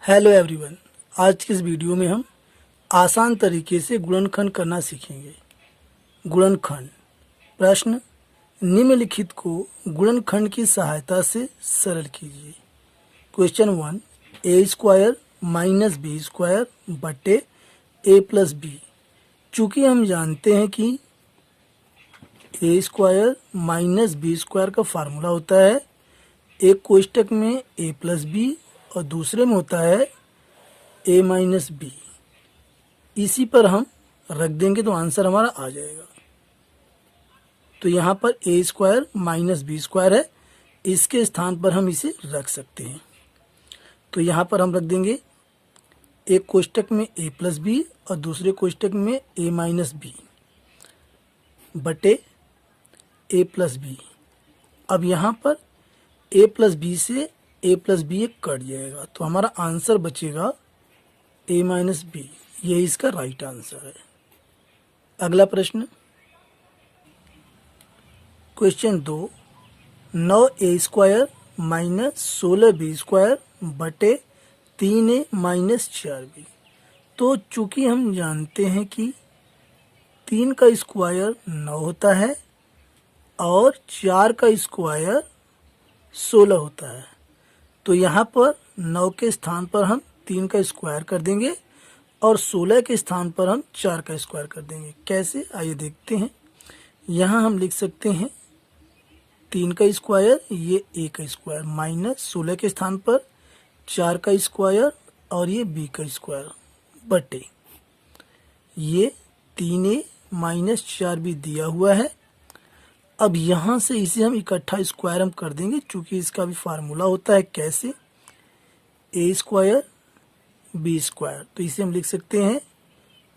Hello everyone. आज की इस वीडियो में हम आसान तरीके से गुणनखंड करना सीखेंगे। गुणनखंड प्रश्न, निम्नलिखित को गुणनखंड की सहायता से सरल कीजिए। क्वेश्चन 1, ए स्क्वायर माइनस बी स्क्वायर बटे ए प्लस बी। चूँकि हम जानते हैं कि ए स्क्वायर माइनस बी स्क्वायर का फार्मूला होता है एक कोष्टक में ए प्लस बी और दूसरे में होता है ए माइनस बी। इसी पर हम रख देंगे तो आंसर हमारा आ जाएगा। तो यहाँ पर ए स्क्वायर माइनस बी स्क्वायर है, इसके स्थान पर हम इसे रख सकते हैं। तो यहाँ पर हम रख देंगे एक कोष्टक में ए प्लस बी और दूसरे कोष्टक में ए माइनस बी बटे ए प्लस बी। अब यहाँ पर ए प्लस बी से ए प्लस बी एक कट जाएगा तो हमारा आंसर बचेगा ए माइनस बी। ये इसका राइट आंसर है। अगला प्रश्न, क्वेश्चन 2, 9 ए स्क्वायर माइनस 16 बी स्क्वायर बटे 3 ए माइनस 4 बी। तो चूंकि हम जानते हैं कि 3 का स्क्वायर 9 होता है और 4 का स्क्वायर 16 होता है, तो यहाँ पर 9 के स्थान पर हम 3 का स्क्वायर कर देंगे और 16 के स्थान पर हम 4 का स्क्वायर कर देंगे। कैसे, आइए देखते हैं। यहाँ हम लिख सकते हैं 3 का स्क्वायर, ये ए का स्क्वायर, माइनस 16 के स्थान पर 4 का स्क्वायर और ये बी का स्क्वायर बटे ये 3a माइनस 4b दिया हुआ है। अब यहाँ से इसे हम इकट्ठा स्क्वायर हम कर देंगे, चूंकि इसका भी फार्मूला होता है कैसे, ए स्क्वायर बी स्क्वायर। तो इसे हम लिख सकते हैं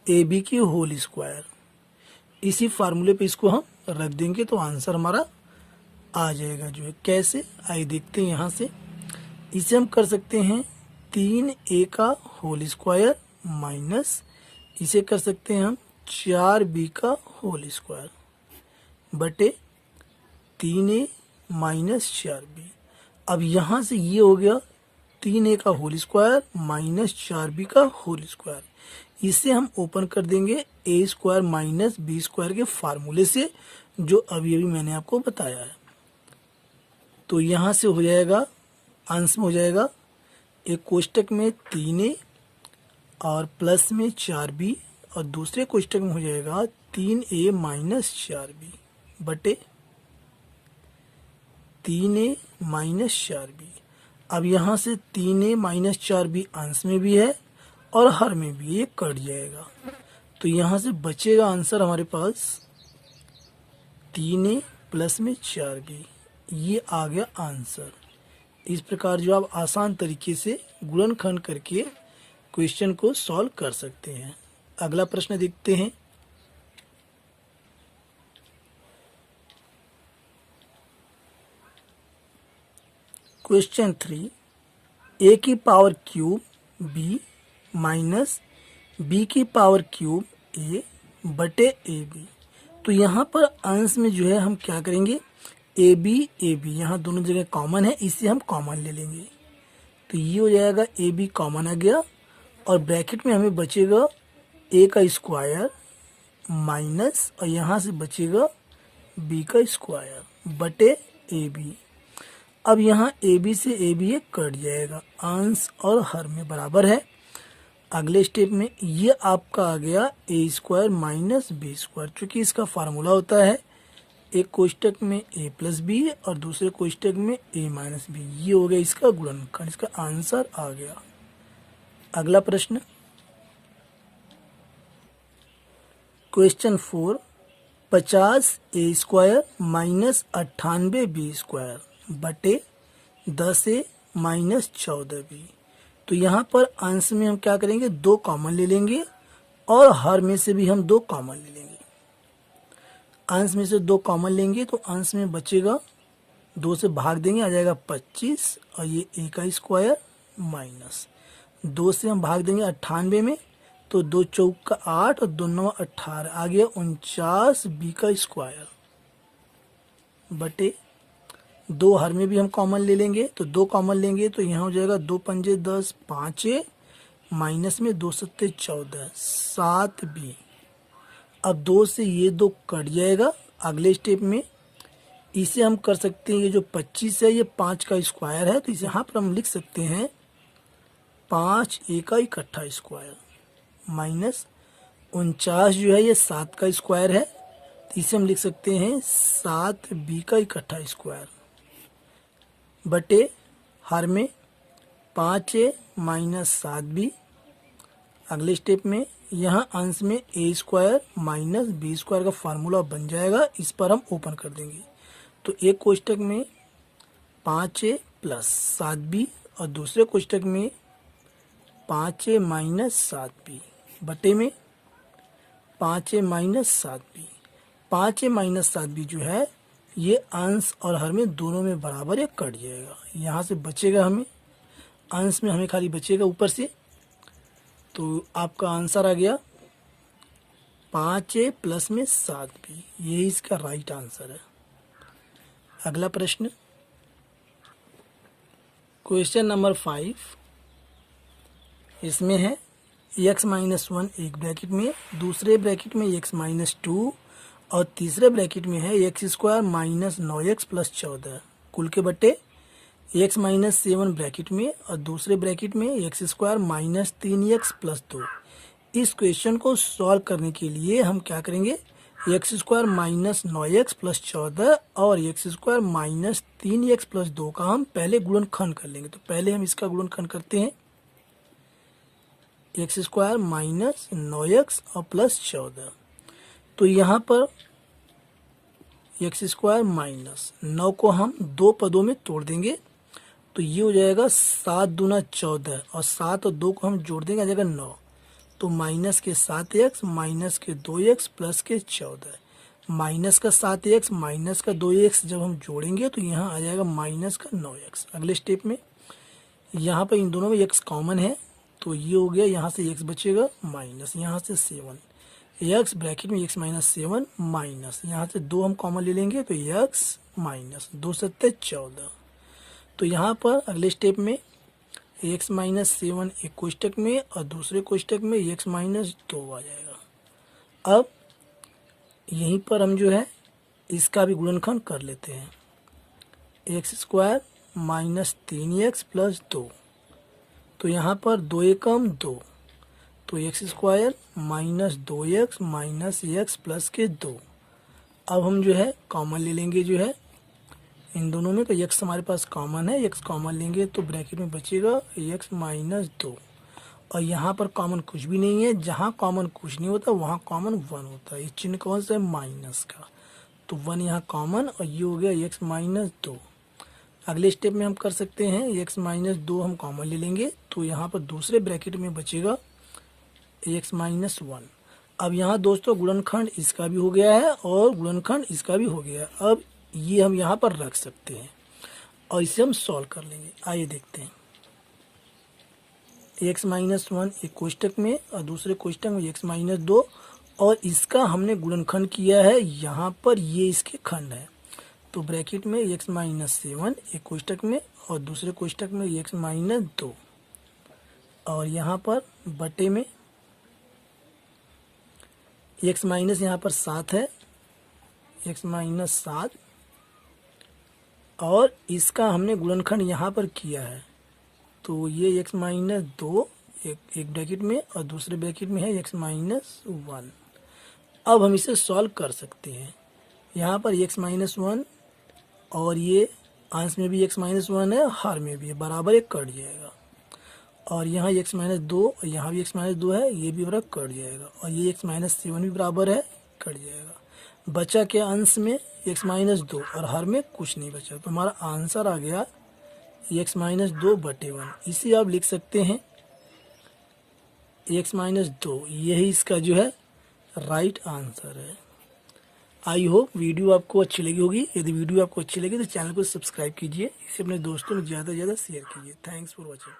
ए बी की होल स्क्वायर। इसी फार्मूले पे इसको हम रख देंगे तो आंसर हमारा आ जाएगा जो है। कैसे, आइए देखते हैं। यहाँ से इसे हम कर सकते हैं 3a का होल स्क्वायर माइनस इसे कर सकते हैं हम 4b का होल स्क्वायर बटे 3a माइनस 4b। अब यहाँ से ये हो गया 3a का होल स्क्वायर माइनस 4b का होल स्क्वायर। इसे हम ओपन कर देंगे ए स्क्वायर माइनस बी स्क्वायर के फार्मूले से, जो अभी मैंने आपको बताया है। तो यहाँ से हो जाएगा, अंश में हो जाएगा एक कोष्टक में 3a और प्लस में 4b और दूसरे कोष्टक में हो जाएगा 3a माइनस 4b बटे 3a माइनस 4b। अब यहाँ से 3a माइनस 4b अंश में भी है और हर में भी, ये कट जाएगा। तो यहाँ से बचेगा आंसर हमारे पास 3a प्लस में 4b। ये आ गया आंसर। इस प्रकार जो आप आसान तरीके से गुणनखंड करके क्वेश्चन को सॉल्व कर सकते हैं। अगला प्रश्न देखते हैं। क्वेश्चन 3, ए की power cube B minus B की पावर क्यूब ए बटे ए बी। तो यहाँ पर अंश में जो है हम क्या करेंगे, ए बी यहाँ दोनों जगह कॉमन है, इसे हम कॉमन ले लेंगे। तो ये हो जाएगा ए बी कॉमन आ गया और ब्रैकेट में हमें बचेगा ए का स्क्वायर माइनस और यहाँ से बचेगा बी का स्क्वायर बटे ए बी। अब यहाँ ए बी से ए बी एक कट जाएगा, अंश और हर में बराबर है। अगले स्टेप में ये आपका आ गया ए स्क्वायर माइनस बी स्क्वायर, चूँकि इसका फार्मूला होता है एक कोष्टक में ए प्लस बी और दूसरे कोष्टक में ए माइनस बी। ये हो गया इसका गुणनखंड, इसका आंसर आ गया। अगला प्रश्न, क्वेश्चन 4, 50 ए स्क्वायर माइनस 98 बी स्क्वायर बटे 10a माइनस 14b। तो यहाँ पर अंश में हम क्या करेंगे, 2 कॉमन ले लेंगे और हर में से भी हम 2 कॉमन ले लेंगे। अंश में से 2 कॉमन लेंगे तो अंश में बचेगा, 2 से भाग देंगे आ जाएगा 25 और ये ए का स्क्वायर माइनस 2 से हम भाग देंगे 98 में तो 2 चौका 8 और 2 9 18 आ गया 49 बी का स्क्वायर बटे 2 हर में भी हम कॉमन ले लेंगे, तो 2 कॉमन लेंगे तो यहाँ हो जाएगा 2 पंजे 10, 5 माइनस में 2 सत्ते 14, 7b। अब 2 से ये 2 कट जाएगा। अगले स्टेप में इसे हम कर सकते हैं, ये जो 25 है ये 5 का स्क्वायर है, तो इसे यहाँ पर हम लिख सकते हैं 5a का इकट्ठा स्क्वायर माइनस 49 जो है ये 7 का स्क्वायर है, तो इसे हम लिख सकते हैं 7b का इकट्ठा स्क्वायर बटे हर में 5a माइनस 7b। अगले स्टेप में यहाँ अंश में a square minus b square का फार्मूला बन जाएगा, इस पर हम ओपन कर देंगे। तो एक कोष्टक में 5a प्लस 7b और दूसरे कोष्टक में 5a माइनस 7b बटे में 5a minus 7b। 5a minus 7b जो है ये अंश और हर में दोनों में बराबर, ये कट जाएगा। यहाँ से बचेगा हमें, अंश में हमें खाली बचेगा ऊपर से, तो आपका आंसर आ गया 5a प्लस में 7b, यही इसका राइट आंसर है। अगला प्रश्न क्वेश्चन नंबर 5, इसमें है x माइनस 1 एक ब्रैकेट में, दूसरे ब्रैकेट में x माइनस 2 और तीसरे ब्रैकेट में है x square minus 9x plus 14 कुल के बटे x माइनस 7 ब्रैकेट में और दूसरे ब्रैकेट में x square minus 3x plus 2। इस क्वेश्चन को सॉल्व करने के लिए हम क्या करेंगे, x square minus 9x plus 14 और x square minus 3x plus 2 का हम पहले गुणनखंड कर लेंगे। तो पहले हम इसका गुणनखंड करते हैं, एक्स स्क्वायर माइनस 9x और प्लस 14। तो यहाँ पर एक्स स्क्वायर माइनस 9 को हम 2 पदों में तोड़ देंगे, तो ये हो जाएगा 7 दूना 14 और 7 और 2 को हम जोड़ देंगे, आ जाएगा 9। तो माइनस के 7x माइनस के 2x प्लस के 14, माइनस का 7x माइनस का 2x जब हम जोड़ेंगे तो यहाँ आ जाएगा माइनस का 9x। अगले स्टेप में यहाँ पर इन दोनों में x कॉमन है, तो ये हो गया, यहाँ से x बचेगा माइनस, यहाँ से 7 x ब्रैकेट में x माइनस 7 माइनस, यहाँ से 2 हम कॉमन ले लेंगे तो x माइनस 2 सत्ते 14। तो यहाँ पर अगले स्टेप में x माइनस 7 एक कोष्टक में और दूसरे कोष्टक में x माइनस 2 आ जाएगा। अब यहीं पर हम जो है इसका भी गुणनखंड कर लेते हैं, x square minus 3x plus 2, तो यहाँ पर 2 एकम 2, तो x square minus 2x minus x plus के 2। अब हम जो है कॉमन ले लेंगे जो है इन दोनों में, तो x हमारे पास कॉमन है, x कॉमन लेंगे तो ब्रैकेट में बचेगा x माइनस 2 और यहाँ पर कॉमन कुछ भी नहीं है, जहाँ कॉमन कुछ नहीं होता वहाँ कॉमन 1 होता है। ये चिन्ह कौन सा है, माइनस का, तो 1 यहाँ कॉमन और ये हो गया x माइनस 2। अगले स्टेप में हम कर सकते हैं x माइनस 2 हम कॉमन ले लेंगे, तो यहाँ पर दूसरे ब्रैकेट में बचेगा x माइनस 1। अब यहाँ दोस्तों गुणनखंड इसका भी हो गया है और गुणनखंड इसका भी हो गया है। अब ये हम यहाँ पर रख सकते हैं और इसे हम सॉल्व कर लेंगे। आइए देखते हैं, x माइनस 1 एक कोष्टक में और दूसरे कोष्टक में x माइनस 2 और इसका हमने गुणनखंड किया है, यहाँ पर ये इसके खंड है, तो ब्रैकेट में x माइनस 7 एक कोष्टक में और दूसरे कोष्टक में x माइनस 2 और यहाँ पर बटे में x माइनस यहाँ पर 7 है, x माइनस 7 और इसका हमने गुणनखंड यहाँ पर किया है, तो ये x माइनस 2 एक ब्रैकेट में और दूसरे ब्रैकेट में है x माइनस 1। अब हम इसे सॉल्व कर सकते हैं, यहाँ पर x माइनस 1 और ये अंश में भी x माइनस 1 है, हर में भी है, बराबर एक कट जाएगा और यहाँ x माइनस 2 और यहाँ भी x माइनस 2 है, ये भी बराबर कट जाएगा और ये x माइनस 7 भी बराबर है, कट जाएगा। बचा के अंश में x माइनस 2 और हर में कुछ नहीं बचा, तो हमारा आंसर आ गया x माइनस 2 बटे 1। इसे आप लिख सकते हैं x माइनस 2, यही इसका जो है राइट आंसर है। आई होप वीडियो आपको अच्छी लगी होगी। यदि वीडियो आपको अच्छी लगी तो चैनल को सब्सक्राइब कीजिए, इसे अपने दोस्तों में ज़्यादा से ज़्यादा शेयर कीजिए। Thanks for watching.